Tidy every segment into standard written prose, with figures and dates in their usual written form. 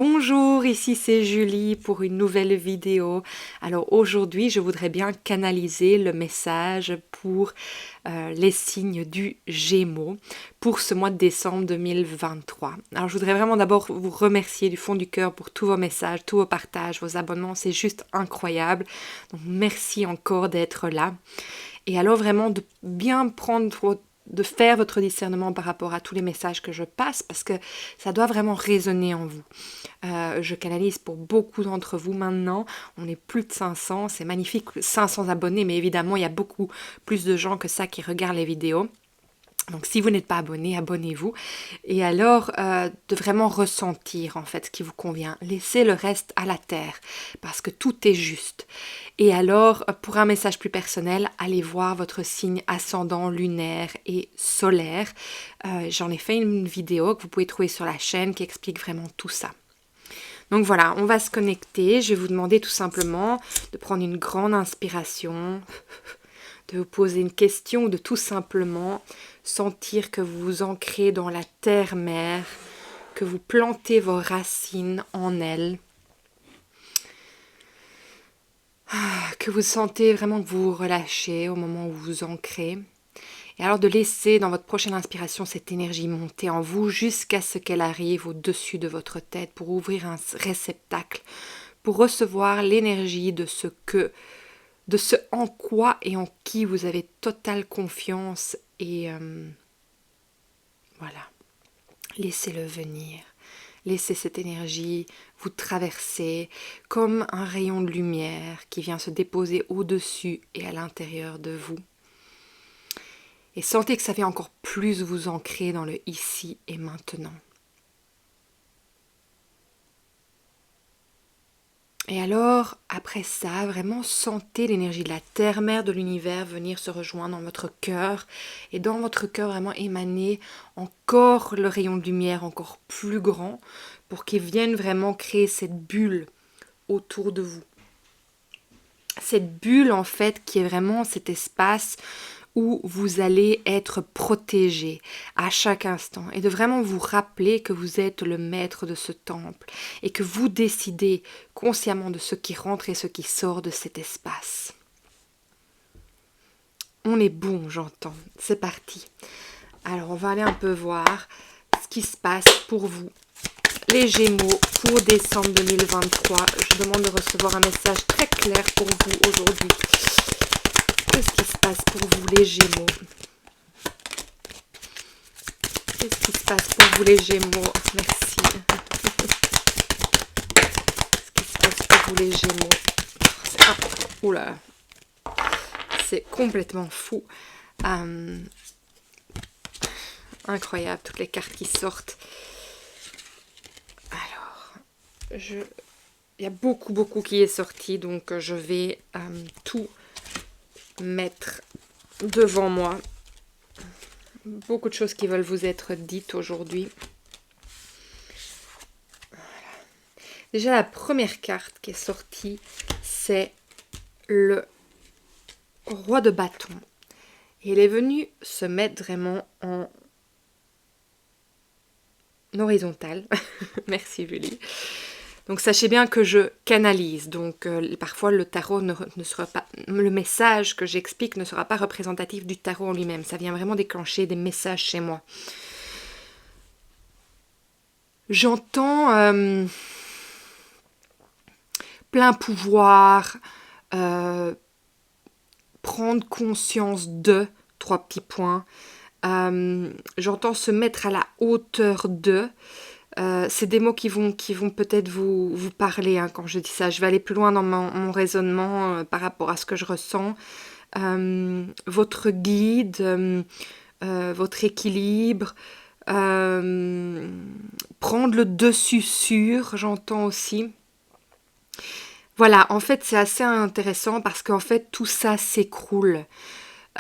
Bonjour, ici c'est Julie pour une nouvelle vidéo. Alors aujourd'hui, je voudrais bien canaliser le message pour les signes du Gémeaux pour ce mois de décembre 2023. Alors je voudrais vraiment d'abord vous remercier du fond du cœur pour tous vos messages, tous vos partages, vos abonnements, c'est juste incroyable. Donc merci encore d'être là. Et alors vraiment de bien de faire votre discernement par rapport à tous les messages que je passe parce que ça doit vraiment résonner en vous. Je canalise pour beaucoup d'entre vous maintenant. On est plus de 500, c'est magnifique, 500 abonnés, mais évidemment, il y a beaucoup plus de gens que ça qui regardent les vidéos. Donc si vous n'êtes pas abonné, abonnez-vous. Et alors, de vraiment ressentir en fait ce qui vous convient. Laissez le reste à la terre, parce que tout est juste. Et alors, pour un message plus personnel, allez voir votre signe ascendant, lunaire et solaire. J'en ai fait une vidéo que vous pouvez trouver sur la chaîne qui explique vraiment tout ça. Donc voilà, on va se connecter. Je vais vous demander tout simplement de prendre une grande inspiration, de vous poser une question ou de tout simplement sentir que vous vous ancrez dans la terre-mère, que vous plantez vos racines en elle, que vous sentez vraiment que vous vous relâchez au moment où vous vous ancrez. Et alors de laisser dans votre prochaine inspiration cette énergie monter en vous jusqu'à ce qu'elle arrive au-dessus de votre tête pour ouvrir un réceptacle, pour recevoir l'énergie de ce en quoi et en qui vous avez totale confiance et voilà, laissez-le venir. Laissez cette énergie vous traverser comme un rayon de lumière qui vient se déposer au-dessus et à l'intérieur de vous. Et sentez que ça fait encore plus vous ancrer dans le ici et maintenant. Et alors, après ça, vraiment sentez l'énergie de la terre-mère de l'univers venir se rejoindre dans votre cœur. Et dans votre cœur, vraiment émaner encore le rayon de lumière encore plus grand pour qu'il vienne vraiment créer cette bulle autour de vous. Cette bulle, en fait, qui est vraiment cet espace où vous allez être protégé à chaque instant et de vraiment vous rappeler que vous êtes le maître de ce temple et que vous décidez consciemment de ce qui rentre et ce qui sort de cet espace. On est bon, j'entends. C'est parti. Alors, on va aller un peu voir ce qui se passe pour vous. Les Gémeaux pour décembre 2023. Je demande de recevoir un message très clair pour vous aujourd'hui. Qu'est-ce qui se passe pour vous, les Gémeaux? Qu'est-ce qui se passe pour vous, les Gémeaux? Merci. Qu'est-ce qui se passe pour vous, les Gémeaux? Oula. C'est complètement fou. Incroyable, toutes les cartes qui sortent. Alors, il y a beaucoup qui est sorti, donc je vais tout mettre devant moi. Beaucoup de choses qui veulent vous être dites aujourd'hui. Voilà. Déjà, la première carte qui est sortie, c'est le roi de bâton. Et elle est venue se mettre vraiment en horizontal. Merci Julie. Donc sachez bien que je canalise, donc parfois le tarot ne sera pas, le message que j'explique ne sera pas représentatif du tarot en lui-même, ça vient vraiment déclencher des messages chez moi. J'entends plein pouvoir, prendre conscience de, 3 petits points, j'entends se mettre à la hauteur de. C'est des mots qui vont peut-être vous parler hein, quand je dis ça. Je vais aller plus loin dans mon raisonnement par rapport à ce que je ressens. Votre guide, votre équilibre, prendre le dessus sur, j'entends aussi. Voilà, en fait, c'est assez intéressant parce qu'en fait, tout ça s'écroule.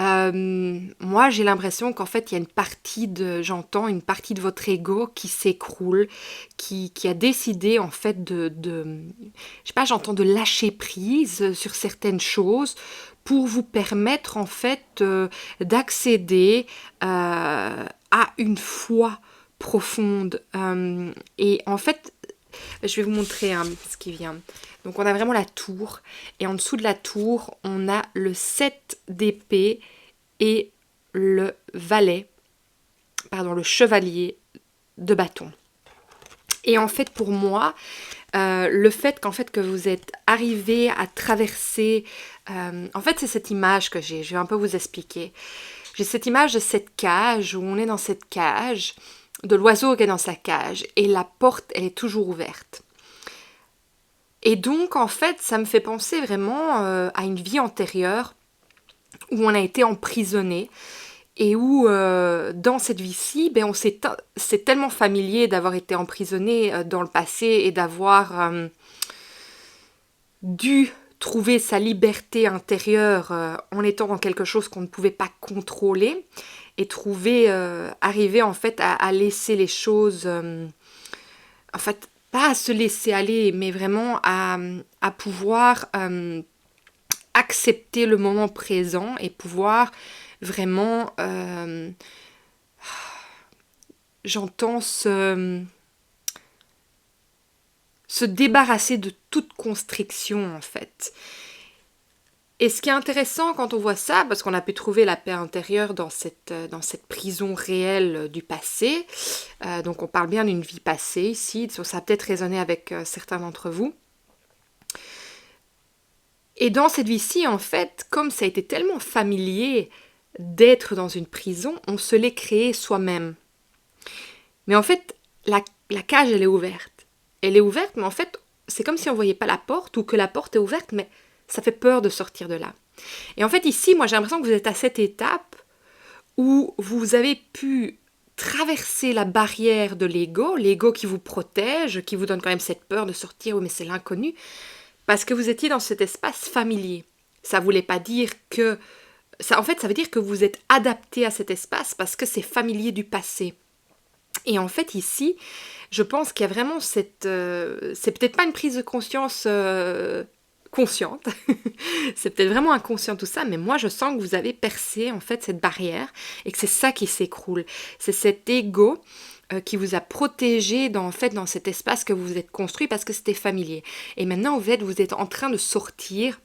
Moi, j'ai l'impression qu'en fait, il y a j'entends une partie de votre ego qui s'écroule, qui a décidé en fait je sais pas, j'entends de lâcher prise sur certaines choses pour vous permettre en fait d'accéder à une foi profonde. Et en fait, Je vais vous montrer ce qui vient. Donc on a vraiment la tour. Et en dessous de la tour, on a le 7 d'épée et le le chevalier de bâton. Et en fait, pour moi, le fait que vous êtes arrivé à traverser... en fait, c'est cette image que j'ai. Je vais un peu vous expliquer. J'ai cette image de cette cage, où on est dans cette cage, de l'oiseau qui est dans sa cage, et la porte, elle est toujours ouverte. Et donc, en fait, ça me fait penser vraiment à une vie antérieure, où on a été emprisonné, et où, dans cette vie-ci, c'est tellement familier d'avoir été emprisonné dans le passé et d'avoir dû trouver sa liberté intérieure en étant dans quelque chose qu'on ne pouvait pas contrôler et arriver en fait à laisser les choses, en fait, pas à se laisser aller, mais vraiment à pouvoir accepter le moment présent et pouvoir vraiment, j'entends se débarrasser de toute constriction en fait. Et ce qui est intéressant quand on voit ça, parce qu'on a pu trouver la paix intérieure dans cette prison réelle du passé, donc on parle bien d'une vie passée ici, ça a peut-être résonné avec certains d'entre vous. Et dans cette vie-ci, en fait, comme ça a été tellement familier d'être dans une prison, on se l'est créé soi-même. Mais en fait, la cage, elle est ouverte. Elle est ouverte, mais en fait, c'est comme si on ne voyait pas la porte, ou que la porte est ouverte, mais ça fait peur de sortir de là. Et en fait, ici, moi, j'ai l'impression que vous êtes à cette étape où vous avez pu traverser la barrière de l'ego qui vous protège, qui vous donne quand même cette peur de sortir, oui, mais c'est l'inconnu, parce que vous étiez dans cet espace familier. Ça ne voulait pas dire que... En fait, ça veut dire que vous êtes adapté à cet espace parce que c'est familier du passé. Et en fait, ici, je pense qu'il y a vraiment cette... c'est peut-être pas une prise de conscience consciente, c'est peut-être vraiment inconscient tout ça, mais moi, je sens que vous avez percé, en fait, cette barrière et que c'est ça qui s'écroule. C'est cet ego qui vous a protégé dans cet espace que vous vous êtes construit parce que c'était familier. Et maintenant, vous êtes en train de sortir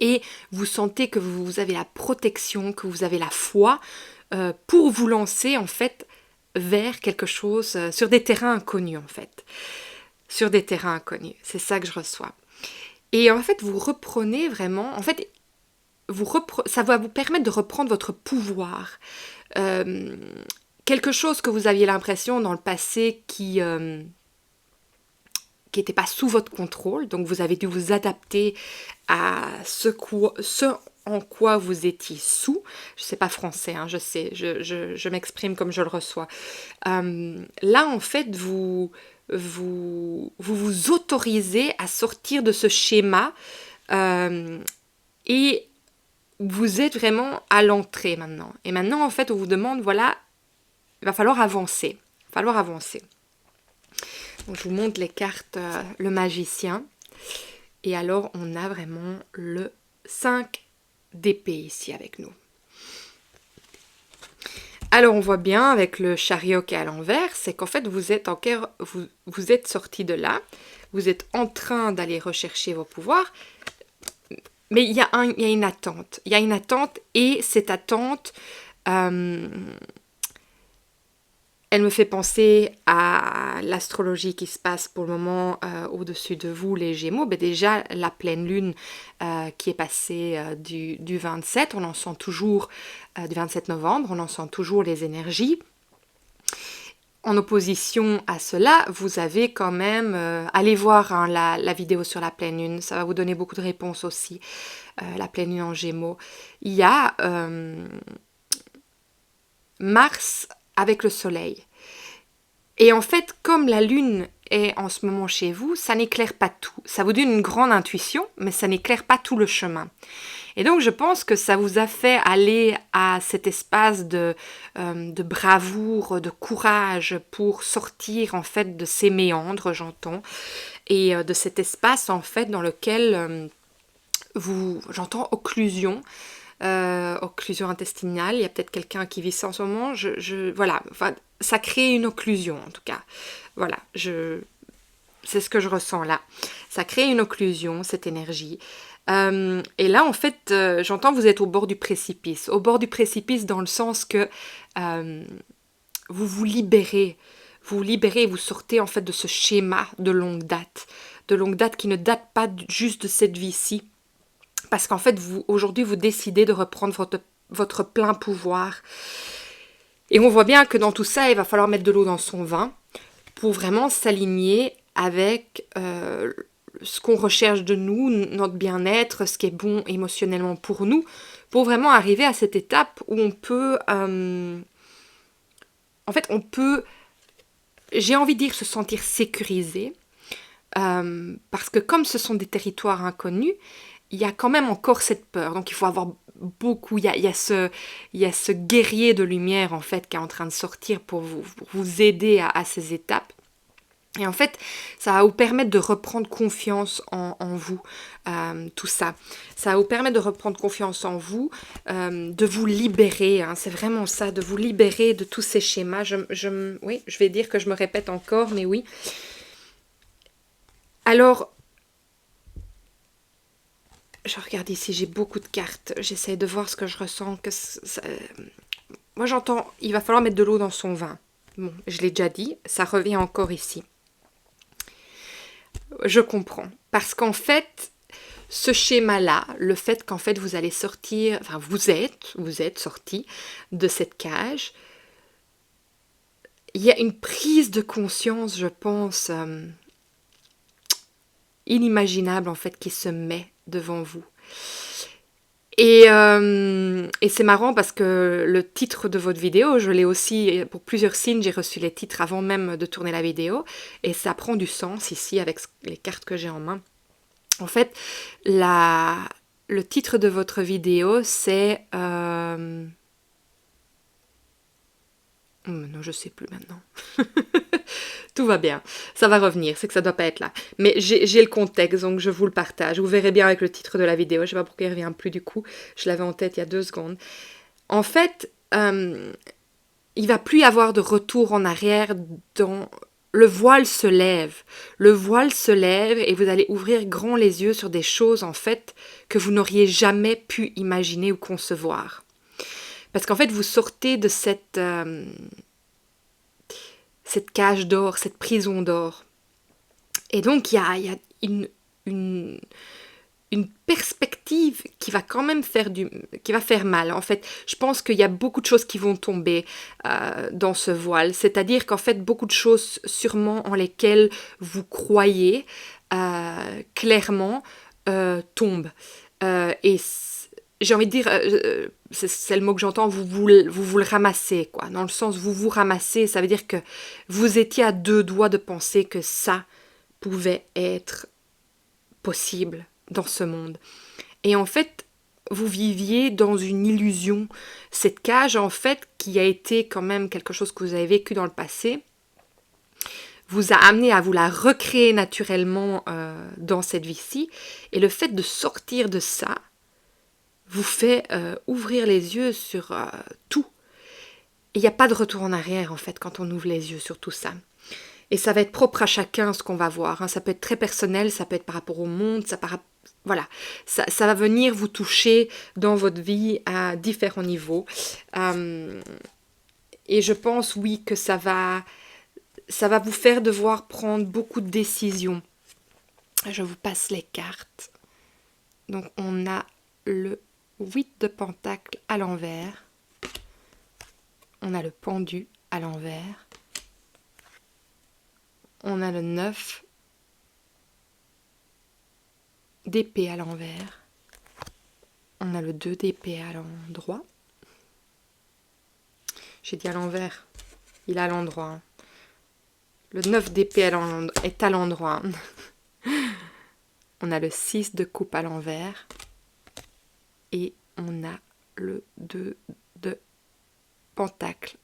et vous sentez que vous avez la protection, que vous avez la foi pour vous lancer en fait vers quelque chose, sur des terrains inconnus en fait. Sur des terrains inconnus, c'est ça que je reçois. Et en fait, vous reprenez vraiment, en fait, ça va vous permettre de reprendre votre pouvoir. Quelque chose que vous aviez l'impression dans le passé qui n'était pas sous votre contrôle, donc vous avez dû vous adapter à ce en quoi vous étiez sous. Je ne sais pas français, hein, je sais, je m'exprime comme je le reçois. Là, en fait, vous autorisez à sortir de ce schéma et vous êtes vraiment à l'entrée maintenant. Et maintenant, en fait, on vous demande, voilà, il va falloir avancer. Donc, je vous montre les cartes, le magicien. Et alors, on a vraiment le 5 d'épée ici avec nous. Alors, on voit bien avec le chariot qui est à l'envers, c'est qu'en fait, vous êtes sorti de là. Vous êtes en train d'aller rechercher vos pouvoirs. Mais il y a une attente. Il y a une attente et cette attente... elle me fait penser à l'astrologie qui se passe pour le moment au-dessus de vous, les Gémeaux. Ben déjà, la pleine lune qui est passée du 27, on en sent toujours, du 27 novembre, on en sent toujours les énergies. En opposition à cela, vous avez quand même... allez voir la vidéo sur la pleine lune, ça va vous donner beaucoup de réponses aussi, la pleine lune en Gémeaux. Il y a Mars avec le soleil. Et en fait, comme la lune est en ce moment chez vous, ça n'éclaire pas tout. Ça vous donne une grande intuition, mais ça n'éclaire pas tout le chemin. Et donc, je pense que ça vous a fait aller à cet espace de bravoure, de courage pour sortir en fait de ces méandres, j'entends, et de cet espace en fait dans lequel j'entends occlusion. Occlusion intestinale, il y a peut-être quelqu'un qui vit ça en ce moment, voilà, enfin, ça crée une occlusion en tout cas, voilà, c'est ce que je ressens là. Ça crée une occlusion, cette énergie. Et là, en fait, j'entends vous êtes au bord du précipice. Au bord du précipice dans le sens que vous vous libérez. Vous libérez, vous sortez en fait de ce schéma de longue date. De longue date qui ne date pas juste de cette vie-ci. Parce qu'en fait, aujourd'hui, vous décidez de reprendre votre plein pouvoir. Et on voit bien que dans tout ça, il va falloir mettre de l'eau dans son vin pour vraiment s'aligner avec ce qu'on recherche de nous, notre bien-être, ce qui est bon émotionnellement pour nous, pour vraiment arriver à cette étape où on peut... en fait, on peut, j'ai envie de dire, se sentir sécurisé, parce que comme ce sont des territoires inconnus, il y a quand même encore cette peur. Donc il faut avoir beaucoup, il y a ce guerrier de lumière en fait qui est en train de sortir pour vous aider à ces étapes. Et en fait, ça va vous permettre de reprendre confiance en vous, tout ça. Ça va vous permettre de reprendre confiance en vous, de vous libérer, hein, c'est vraiment ça, de vous libérer de tous ces schémas. Oui, je vais dire que je me répète encore, mais oui. Alors, je regarde ici, j'ai beaucoup de cartes, j'essaie de voir ce que je ressens. Moi j'entends, il va falloir mettre de l'eau dans son vin. Bon, je l'ai déjà dit, ça revient encore ici. Je comprends. Parce qu'en fait, ce schéma-là, le fait qu'en fait vous allez sortir, enfin vous êtes sorti de cette cage, il y a une prise de conscience, je pense, inimaginable en fait qui se met devant vous. Et c'est marrant parce que le titre de votre vidéo, je l'ai aussi, pour plusieurs signes, j'ai reçu les titres avant même de tourner la vidéo, et ça prend du sens ici avec les cartes que j'ai en main. En fait, le titre de votre vidéo, c'est... non, je sais plus maintenant. Tout va bien, ça va revenir, c'est que ça doit pas être là. Mais j'ai le contexte, donc je vous le partage. Vous verrez bien avec le titre de la vidéo, je sais pas pourquoi il revient plus du coup. Je l'avais en tête il y a 2 secondes. En fait, il va plus y avoir de retour en arrière dans... Le voile se lève. Le voile se lève et vous allez ouvrir grand les yeux sur des choses, en fait, que vous n'auriez jamais pu imaginer ou concevoir. Parce qu'en fait, vous sortez de cette cage d'or, cette prison d'or. Et donc, il y a une perspective qui va quand même qui va faire mal. En fait, je pense qu'il y a beaucoup de choses qui vont tomber dans ce voile. C'est-à-dire qu'en fait, beaucoup de choses sûrement en lesquelles vous croyez clairement tombent. Et j'ai envie de dire, c'est le mot que j'entends, vous le ramassez, quoi. Dans le sens, vous ramassez, ça veut dire que vous étiez à 2 doigts de penser que ça pouvait être possible dans ce monde. Et en fait, vous viviez dans une illusion. Cette cage, en fait, qui a été quand même quelque chose que vous avez vécu dans le passé, vous a amené à vous la recréer naturellement dans cette vie-ci. Et le fait de sortir de ça vous fait ouvrir les yeux sur tout. Et il n'y a pas de retour en arrière, en fait, quand on ouvre les yeux sur tout ça. Et ça va être propre à chacun, ce qu'on va voir. Hein. Ça peut être très personnel, ça peut être par rapport au monde, voilà. Ça va venir vous toucher dans votre vie à différents niveaux. Et je pense, oui, que ça va vous faire devoir prendre beaucoup de décisions. Je vous passe les cartes. Donc, on a le 8 de Pentacle à l'envers. On a le pendu à l'envers. On a le 9 d'épée à l'envers. On a le 2 d'épée à l'endroit. J'ai dit à l'envers. Il est à l'endroit. Hein. Le 9 d'épée est à l'endroit. On a le 6 de coupe à l'envers. Et on a le 2 de pentacle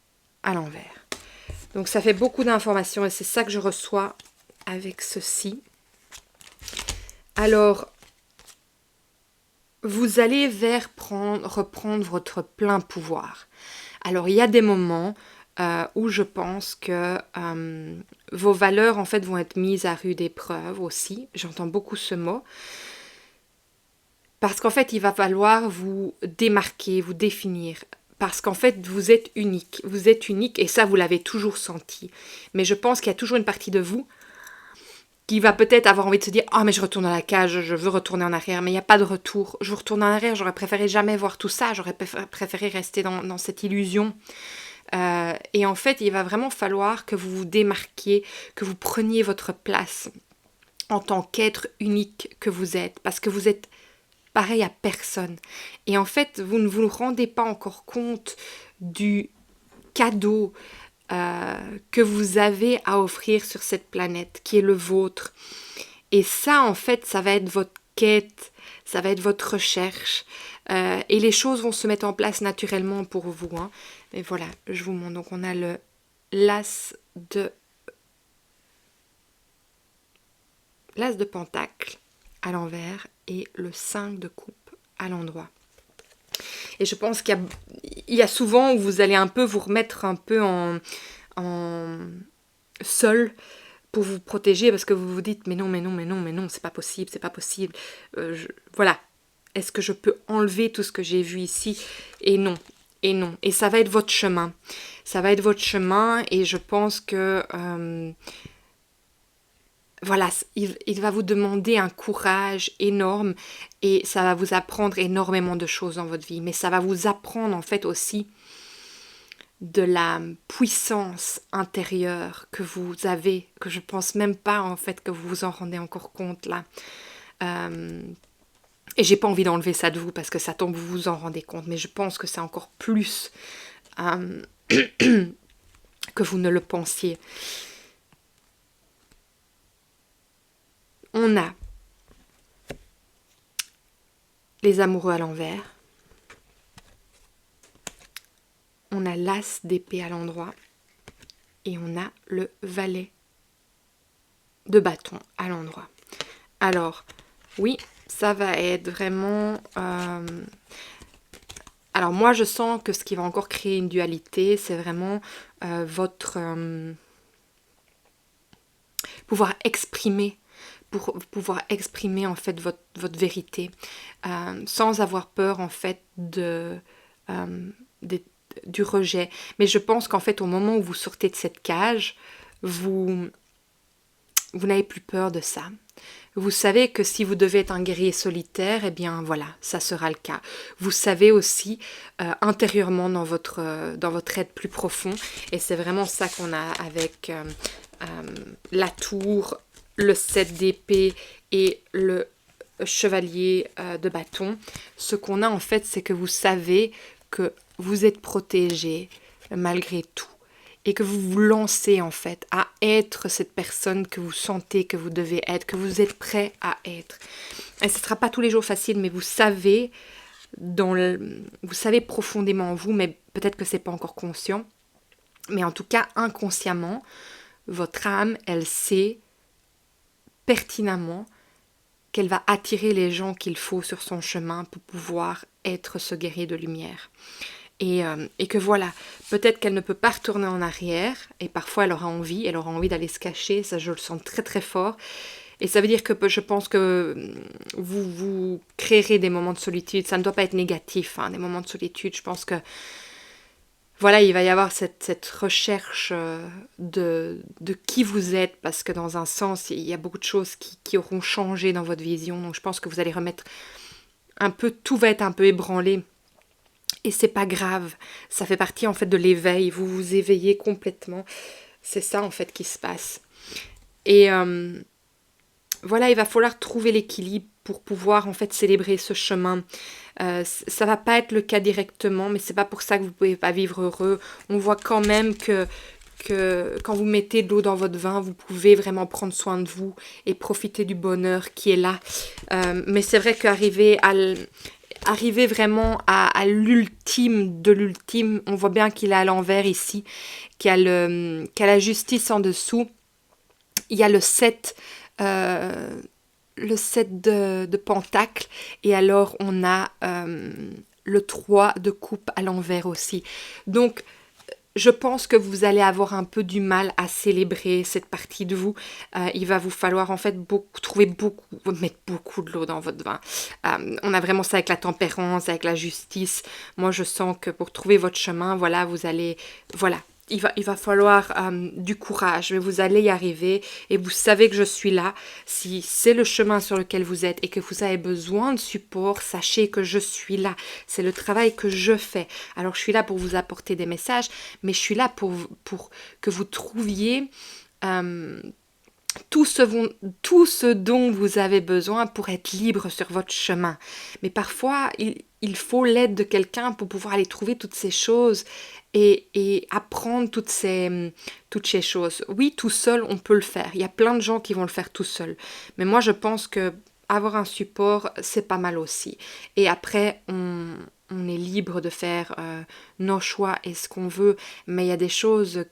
à l'envers. Donc ça fait beaucoup d'informations et c'est ça que je reçois avec ceci. Alors, vous allez reprendre votre plein pouvoir. Alors, il y a des moments où je pense que vos valeurs en fait vont être mises à rude épreuve aussi. J'entends beaucoup ce mot. Parce qu'en fait, il va falloir vous démarquer, vous définir. Parce qu'en fait, vous êtes unique. Vous êtes unique et ça, vous l'avez toujours senti. Mais je pense qu'il y a toujours une partie de vous qui va peut-être avoir envie de se dire « Ah, mais je retourne dans la cage, je veux retourner en arrière. » Mais il n'y a pas de retour. Je veux retourner en arrière, j'aurais préféré jamais voir tout ça. J'aurais préféré rester dans cette illusion. Et en fait, il va vraiment falloir que vous vous démarquiez, que vous preniez votre place en tant qu'être unique que vous êtes. Parce que vous êtes pareil à personne. Et en fait, vous ne vous rendez pas encore compte du cadeau que vous avez à offrir sur cette planète, qui est le vôtre. Et ça, en fait, ça va être votre quête, ça va être votre recherche. Et les choses vont se mettre en place naturellement pour vous. Hein. Et voilà, je vous montre. Donc, on a le l'as de pentacle à l'envers et le 5 de coupe à l'endroit. Et je pense qu'il y a souvent où vous allez un peu vous remettre un peu en seul pour vous protéger parce que vous vous dites mais non, c'est pas possible. Voilà, est-ce que je peux enlever tout ce que j'ai vu ici? Et non. Et ça va être votre chemin. Ça va être votre chemin et je pense que voilà, il va vous demander un courage énorme et ça va vous apprendre énormément de choses dans votre vie. Mais ça va vous apprendre en fait aussi de la puissance intérieure que vous avez, que je pense même pas en fait que vous vous en rendez encore compte là. Et j'ai pas envie d'enlever ça de vous parce que ça tombe, vous vous en rendez compte. Mais je pense que c'est encore plus que vous ne le pensiez. On a les amoureux à l'envers. On a l'as d'épée à l'endroit. Et on a le valet de bâton à l'endroit. Alors, oui, ça va être vraiment... Alors moi, je sens que ce qui va encore créer une dualité, c'est vraiment votre... pouvoir exprimer pour pouvoir exprimer en fait votre vérité sans avoir peur en fait du rejet. Mais je pense qu'en fait au moment où vous sortez de cette cage, vous n'avez plus peur de ça. Vous savez que si vous devez être un guerrier solitaire, eh bien voilà, ça sera le cas. Vous savez aussi intérieurement dans votre être plus profond, et c'est vraiment ça qu'on a avec la tour, le 7 d'épée et le chevalier de bâton. Ce qu'on a en fait, c'est que vous savez que vous êtes protégé malgré tout. Et que vous vous lancez en fait à être cette personne que vous sentez que vous devez être, que vous êtes prêt à être. Et ce ne sera pas tous les jours facile, mais vous savez, vous savez profondément en vous, mais peut-être que ce n'est pas encore conscient. Mais en tout cas, inconsciemment, votre âme, elle sait pertinemment qu'elle va attirer les gens qu'il faut sur son chemin pour pouvoir être ce guerrier de lumière. Et que voilà, peut-être qu'elle ne peut pas retourner en arrière, et parfois elle aura envie d'aller se cacher, ça je le sens très très fort, et ça veut dire que je pense que vous créerez des moments de solitude, ça ne doit pas être négatif, hein, des moments de solitude, je pense que voilà, il va y avoir cette recherche de qui vous êtes, parce que dans un sens, il y a beaucoup de choses qui auront changé dans votre vision, donc je pense que vous allez remettre un peu, tout va être un peu ébranlé. Et c'est pas grave, ça fait partie en fait de l'éveil, vous vous éveillez complètement, c'est ça en fait qui se passe. Et voilà, il va falloir trouver l'équilibre pour pouvoir en fait célébrer ce chemin. Ça va pas être le cas directement, mais c'est pas pour ça que vous pouvez pas vivre heureux. On voit quand même que quand vous mettez de l'eau dans votre vin, vous pouvez vraiment prendre soin de vous et profiter du bonheur qui est là. Mais c'est vrai qu'arriver vraiment à l'ultime de l'ultime, on voit bien qu'il est à l'envers ici, qu'il y a la justice en dessous. Il y a le 7 de pentacle, et alors on a le 3 de coupe à l'envers aussi. Donc je pense que vous allez avoir un peu du mal à célébrer cette partie de vous. Il va vous falloir en fait mettre beaucoup de l'eau dans votre vin. On a vraiment ça avec la tempérance, avec la justice. Moi, je sens que pour trouver votre chemin, voilà, vous allez, voilà. Il va falloir du courage, mais vous allez y arriver et vous savez que je suis là. Si c'est le chemin sur lequel vous êtes et que vous avez besoin de support, sachez que je suis là. C'est le travail que je fais. Alors je suis là pour vous apporter des messages, mais je suis là pour que vous trouviez tout ce dont vous avez besoin pour être libre sur votre chemin. Mais parfois, il faut l'aide de quelqu'un pour pouvoir aller trouver toutes ces choses et apprendre toutes ces choses. Oui, tout seul, on peut le faire. Il y a plein de gens qui vont le faire tout seul. Mais moi, je pense que avoir un support, c'est pas mal aussi. Et après, on est libre de faire nos choix et ce qu'on veut. Mais il y a des choses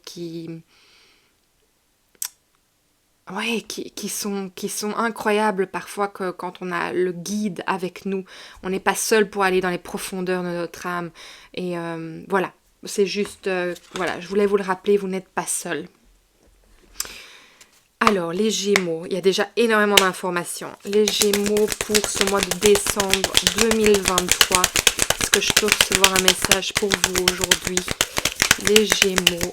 ouais, qui sont incroyables parfois que quand on a le guide avec nous. On n'est pas seul pour aller dans les profondeurs de notre âme. Et voilà, c'est juste, voilà, je voulais vous le rappeler, vous n'êtes pas seul. Alors, les Gémeaux, il y a déjà énormément d'informations. Les Gémeaux pour ce mois de décembre 2023. Est-ce que je peux recevoir un message pour vous aujourd'hui? Les Gémeaux.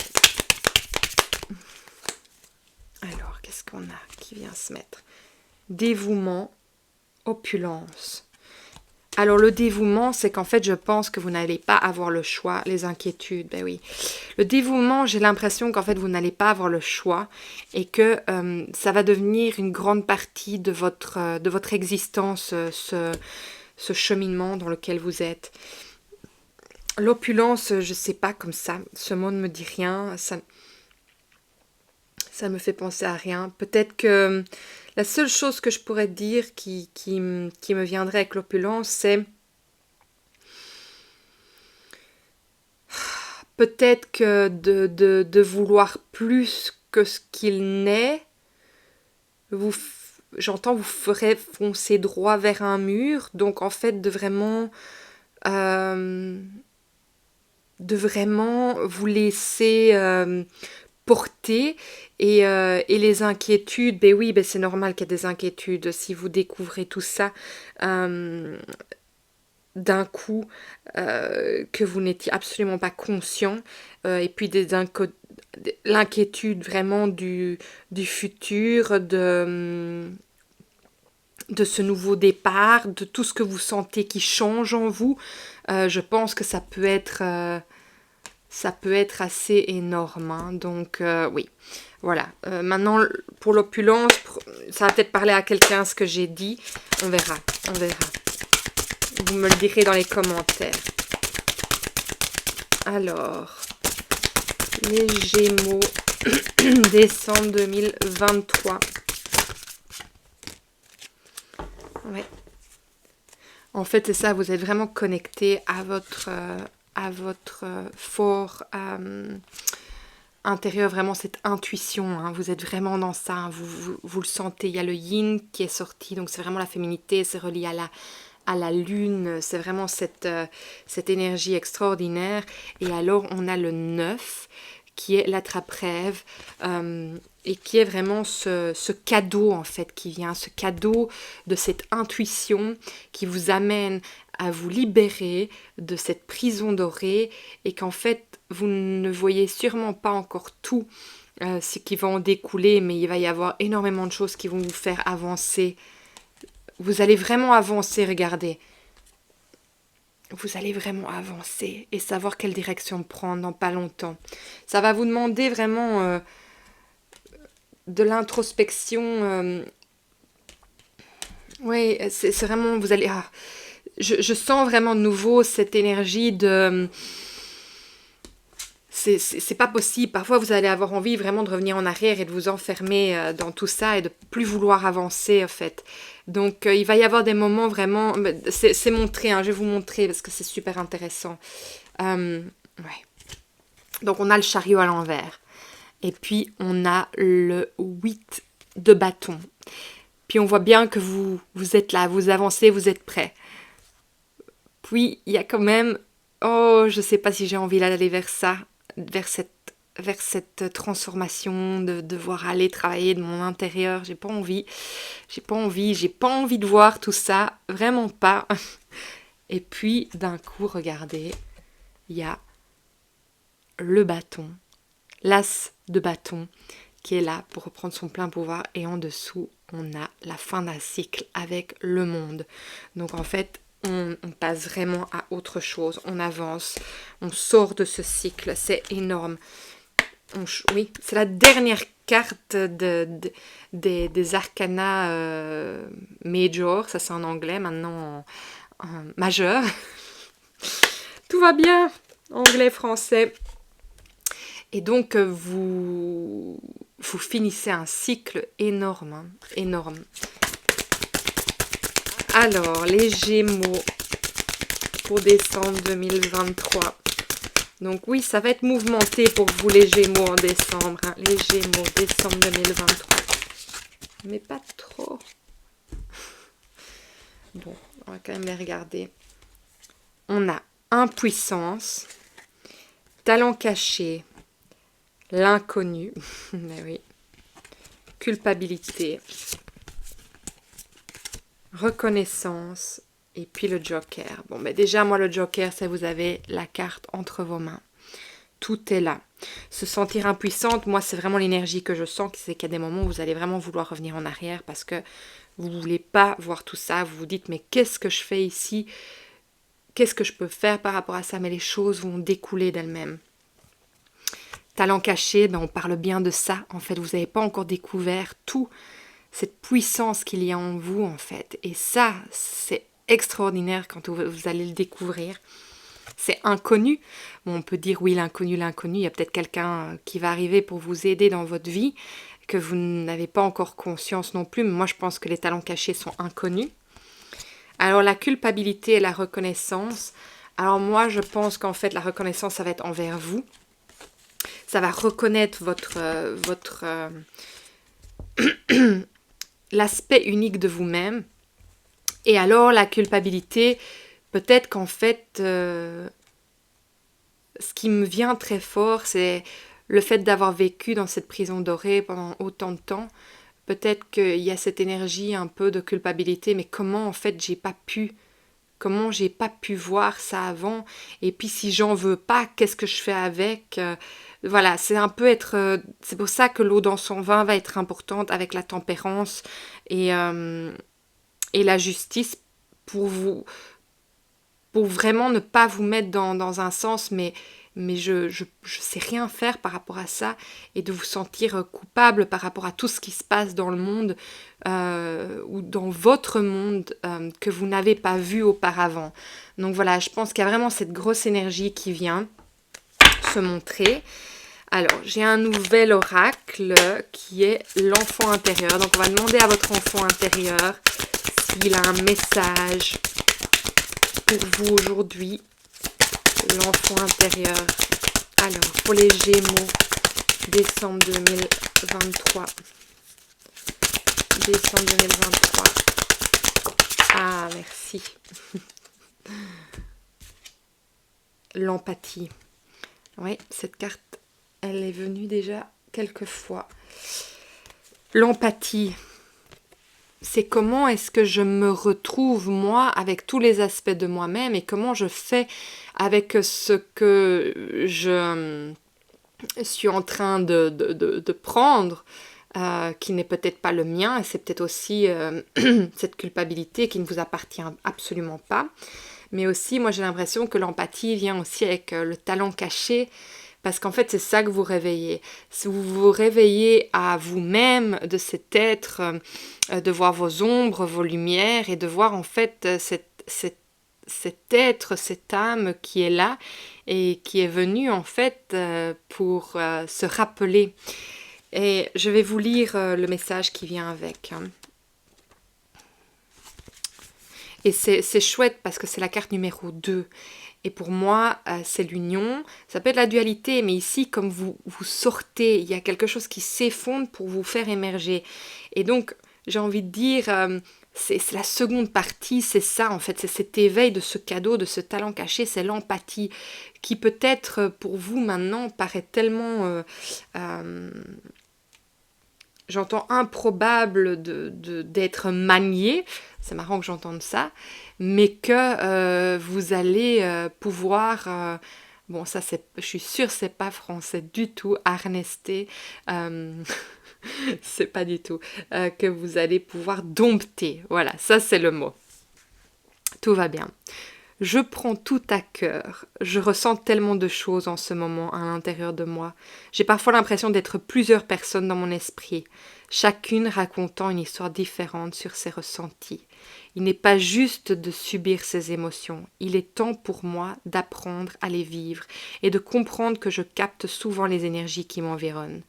Alors, qu'est-ce qu'on a qui vient se mettre? Dévouement, opulence. Alors, le dévouement, c'est qu'en fait, je pense que vous n'allez pas avoir le choix. Les inquiétudes, ben oui. Le dévouement, j'ai l'impression qu'en fait, vous n'allez pas avoir le choix et que ça va devenir une grande partie de votre existence, ce cheminement dans lequel vous êtes. L'opulence, je sais pas, comme ça, ce mot ne me dit rien, ça me fait penser à rien. Peut-être que la seule chose que je pourrais dire qui me viendrait avec l'opulence, c'est peut-être que de vouloir plus que ce qu'il n'est, j'entends, vous ferez foncer droit vers un mur. Donc en fait, de vraiment vous laisser porter et les inquiétudes, ben oui, ben c'est normal qu'il y ait des inquiétudes si vous découvrez tout ça d'un coup que vous n'étiez absolument pas conscient et puis l'inquiétude vraiment du futur, de ce nouveau départ, de tout ce que vous sentez qui change en vous. Je pense que ça peut être assez énorme. Hein. Donc oui, voilà. Maintenant, pour l'opulence, ça va peut-être parler à quelqu'un ce que j'ai dit. On verra. Vous me le direz dans les commentaires. Alors, les Gémeaux, décembre 2023. Ouais. En fait, c'est ça, vous êtes vraiment connecté à votre fort intérieur, vraiment cette intuition, hein. Vous êtes vraiment dans ça, hein. Vous le sentez, il y a le yin qui est sorti, donc c'est vraiment la féminité, c'est relié à la lune, c'est vraiment cette énergie extraordinaire. Et alors, on a le 9, qui est l'attrape-rêve, et qui est vraiment ce cadeau, en fait, qui vient, ce cadeau de cette intuition qui vous amène à vous libérer de cette prison dorée, et qu'en fait, vous ne voyez sûrement pas encore tout ce qui va en découler, mais il va y avoir énormément de choses qui vont vous faire avancer. Vous allez vraiment avancer, regardez. Vous allez vraiment avancer et savoir quelle direction prendre dans pas longtemps. Ça va vous demander vraiment de l'introspection. Oui, c'est vraiment, vous allez... je sens vraiment de nouveau cette énergie de... C'est pas possible. Parfois, vous allez avoir envie vraiment de revenir en arrière et de vous enfermer dans tout ça et de plus vouloir avancer, en fait. Donc, il va y avoir des moments vraiment... C'est montré, hein, je vais vous montrer parce que c'est super intéressant. Ouais. Donc, on a le chariot à l'envers. Et puis, on a le 8 de bâton. Puis, on voit bien que vous êtes là, vous avancez, vous êtes prêts. Puis, il y a quand même... Oh, je sais pas si j'ai envie d'aller vers ça. vers cette transformation, de devoir aller travailler de mon intérieur. J'ai pas envie de voir tout ça, vraiment pas. Et puis d'un coup, regardez, il y a le bâton, l'as de bâton qui est là pour reprendre son plein pouvoir, et en dessous on a la fin d'un cycle avec le monde. Donc en fait on passe vraiment à autre chose, on avance, on sort de ce cycle, c'est énorme. Oui, c'est la dernière carte des arcana major, ça c'est en anglais, maintenant en majeur. Tout va bien, anglais, français. Et donc, vous finissez un cycle énorme, hein, énorme. Alors, les Gémeaux pour décembre 2023. Donc oui, ça va être mouvementé pour vous les Gémeaux en décembre. Hein. Les Gémeaux, décembre 2023. Mais pas trop. Bon, on va quand même les regarder. On a impuissance, talent caché, l'inconnu, mais oui, culpabilité, reconnaissance, et puis le joker. Bon, mais déjà, moi, le joker, c'est vous avez la carte entre vos mains. Tout est là. Se sentir impuissante, moi, c'est vraiment l'énergie que je sens, c'est qu'il y a des moments où vous allez vraiment vouloir revenir en arrière parce que vous ne voulez pas voir tout ça. Vous vous dites, mais qu'est-ce que je fais ici? Qu'est-ce que je peux faire par rapport à ça? Mais les choses vont découler d'elles-mêmes. Talent caché, ben on parle bien de ça. En fait, vous n'avez pas encore découvert toute cette puissance qu'il y a en vous, en fait. Et ça, c'est extraordinaire quand vous allez le découvrir. C'est inconnu. Bon, on peut dire oui, l'inconnu. Il y a peut-être quelqu'un qui va arriver pour vous aider dans votre vie, que vous n'avez pas encore conscience non plus. Mais moi, je pense que les talents cachés sont inconnus. Alors, la culpabilité et la reconnaissance. Alors, moi, je pense qu'en fait, la reconnaissance, ça va être envers vous. Ça va reconnaître l'aspect unique de vous-même. Et alors, la culpabilité, peut-être qu'en fait, ce qui me vient très fort, c'est le fait d'avoir vécu dans cette prison dorée pendant autant de temps. Peut-être qu'il y a cette énergie un peu de culpabilité, mais comment en fait j'ai pas pu voir ça avant, et puis si j'en veux pas, qu'est-ce que je fais avec? Voilà, c'est un peu c'est pour ça que l'eau dans son vin va être importante avec la tempérance et la justice pour vraiment ne pas vous mettre dans un sens, mais je sais rien faire par rapport à ça, et de vous sentir coupable par rapport à tout ce qui se passe dans le monde ou dans votre monde que vous n'avez pas vu auparavant. Donc voilà, je pense qu'il y a vraiment cette grosse énergie qui vient se montrer. Alors, j'ai un nouvel oracle qui est l'enfant intérieur. Donc, on va demander à votre enfant intérieur s'il a un message pour vous aujourd'hui. L'enfant intérieur. Alors, pour les Gémeaux, décembre 2023. Décembre 2023. Ah, merci. L'empathie. Oui, cette carte, elle est venue déjà quelques fois. L'empathie, c'est comment est-ce que je me retrouve moi avec tous les aspects de moi-même, et comment je fais avec ce que je suis en train de prendre, qui n'est peut-être pas le mien, et c'est peut-être aussi cette culpabilité qui ne vous appartient absolument pas. Mais aussi, moi j'ai l'impression que l'empathie vient aussi avec le talent caché, parce qu'en fait c'est ça que vous réveillez. Si vous vous réveillez à vous-même de cet être, de voir vos ombres, vos lumières, et de voir en fait cet être, cette âme qui est là et qui est venue en fait pour se rappeler. Et je vais vous lire le message qui vient avec. Et c'est chouette parce que c'est la carte numéro 2. Et pour moi, c'est l'union. Ça peut être la dualité, mais ici, comme vous sortez, il y a quelque chose qui s'effondre pour vous faire émerger. Et donc, j'ai envie de dire, c'est la seconde partie, c'est ça en fait, c'est cet éveil de ce cadeau, de ce talent caché, c'est l'empathie qui peut-être pour vous maintenant paraît tellement, j'entends improbable d'être manié, c'est marrant que j'entende ça, mais que vous allez pouvoir, bon ça c'est, je suis sûre c'est pas français du tout, harnester, euh, c'est pas du tout, que vous allez pouvoir dompter. Voilà, ça c'est le mot. Tout va bien. Je prends tout à cœur. Je ressens tellement de choses en ce moment à l'intérieur de moi. J'ai parfois l'impression d'être plusieurs personnes dans mon esprit, chacune racontant une histoire différente sur ses ressentis. Il n'est pas juste de subir ces émotions. Il est temps pour moi d'apprendre à les vivre et de comprendre que je capte souvent les énergies qui m'environnent.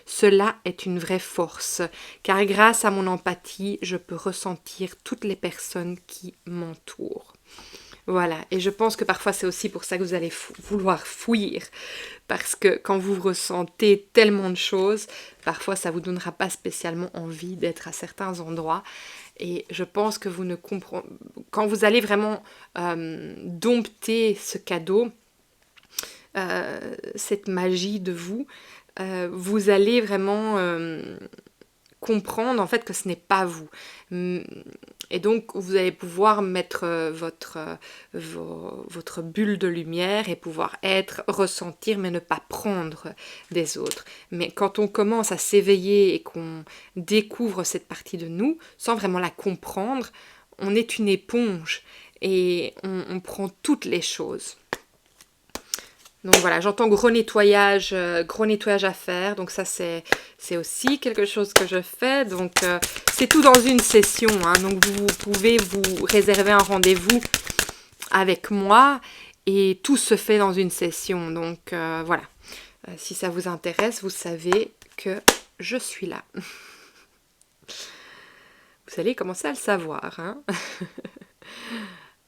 Cela est une vraie force, car grâce à mon empathie, je peux ressentir toutes les personnes qui m'entourent. Voilà, et je pense que parfois c'est aussi pour ça que vous allez vouloir fuir, parce que quand vous ressentez tellement de choses, parfois ça vous donnera pas spécialement envie d'être à certains endroits, et je pense que vous ne comprenez, quand vous allez vraiment dompter ce cadeau, cette magie de vous, vous allez vraiment comprendre en fait que ce n'est pas vous. Et donc vous allez pouvoir mettre votre bulle de lumière et pouvoir être, ressentir, mais ne pas prendre des autres. Mais quand on commence à s'éveiller et qu'on découvre cette partie de nous, sans vraiment la comprendre, on est une éponge et on prend toutes les choses. Donc voilà, j'entends gros nettoyage à faire. Donc ça, c'est aussi quelque chose que je fais. Donc c'est tout dans une session. Hein. Donc vous pouvez vous réserver un rendez-vous avec moi et tout se fait dans une session. Donc voilà, si ça vous intéresse, vous savez que je suis là. Vous allez commencer à le savoir. Hein.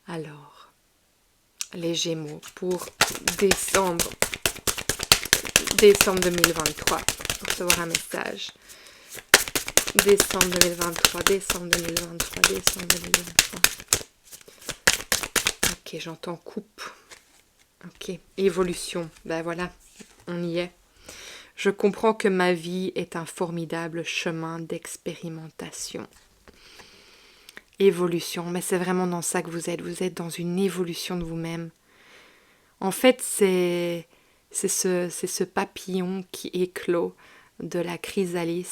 Alors, les Gémeaux pour décembre 2023. Recevoir un message. Décembre 2023. Ok, j'entends coupe. Ok, évolution. Ben voilà, on y est. Je comprends que ma vie est un formidable chemin d'expérimentation. Évolution, mais c'est vraiment dans ça que vous êtes. Vous êtes dans une évolution de vous-même. En fait, c'est ce papillon qui éclot de la chrysalide.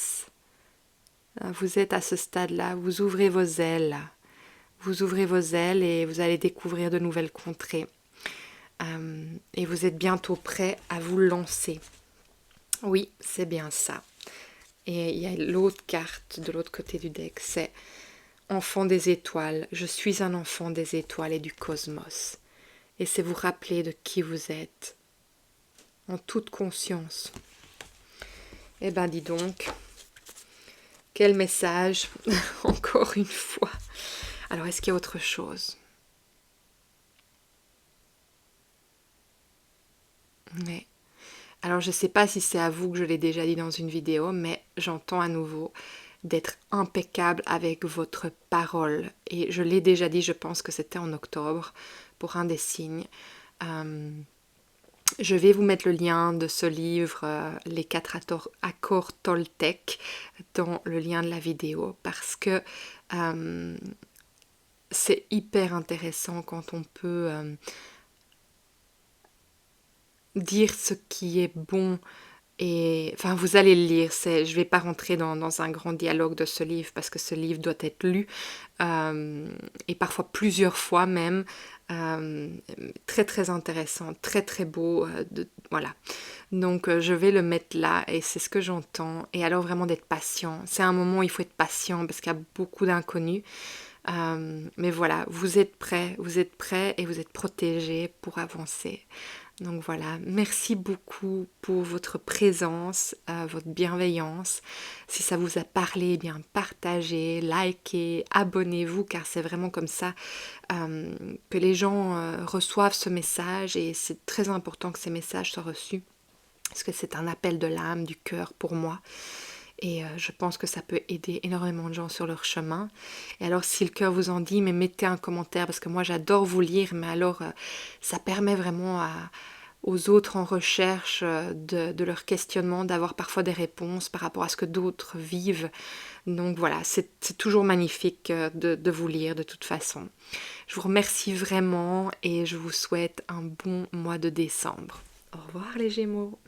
Vous êtes à ce stade-là, vous ouvrez vos ailes. Vous ouvrez vos ailes et vous allez découvrir de nouvelles contrées. Et vous êtes bientôt prêt à vous lancer. Oui, c'est bien ça. Et il y a l'autre carte de l'autre côté du deck, c'est enfant des étoiles. Je suis un enfant des étoiles et du cosmos. Et c'est vous rappeler de qui vous êtes, en toute conscience. Eh ben dis donc, quel message, encore une fois. Alors est-ce qu'il y a autre chose? Mais, alors je ne sais pas si c'est à vous que je l'ai déjà dit dans une vidéo, mais j'entends à nouveau d'être impeccable avec votre parole. Et je l'ai déjà dit, je pense que c'était en octobre, pour un des signes. Je vais vous mettre le lien de ce livre, Les 4 accords Toltec, dans le lien de la vidéo, parce que c'est hyper intéressant quand on peut dire ce qui est bon. Et enfin, vous allez le lire. Je ne vais pas rentrer dans un grand dialogue de ce livre parce que ce livre doit être lu et parfois plusieurs fois même. Très très intéressant, très très beau. Voilà. Donc je vais le mettre là et c'est ce que j'entends. Et alors vraiment d'être patient. C'est un moment où il faut être patient parce qu'il y a beaucoup d'inconnus. Mais voilà, vous êtes prêts et vous êtes protégés pour avancer. Donc voilà, merci beaucoup pour votre présence, votre bienveillance. Si ça vous a parlé, eh bien partagez, likez, abonnez-vous car c'est vraiment comme ça que les gens reçoivent ce message et c'est très important que ces messages soient reçus parce que c'est un appel de l'âme, du cœur pour moi. Et je pense que ça peut aider énormément de gens sur leur chemin. Et alors si le cœur vous en dit, mais mettez un commentaire parce que moi j'adore vous lire, mais alors ça permet vraiment aux autres en recherche de leur questionnement, d'avoir parfois des réponses par rapport à ce que d'autres vivent. Donc voilà, c'est toujours magnifique de vous lire de toute façon. Je vous remercie vraiment et je vous souhaite un bon mois de décembre. Au revoir les Gémeaux.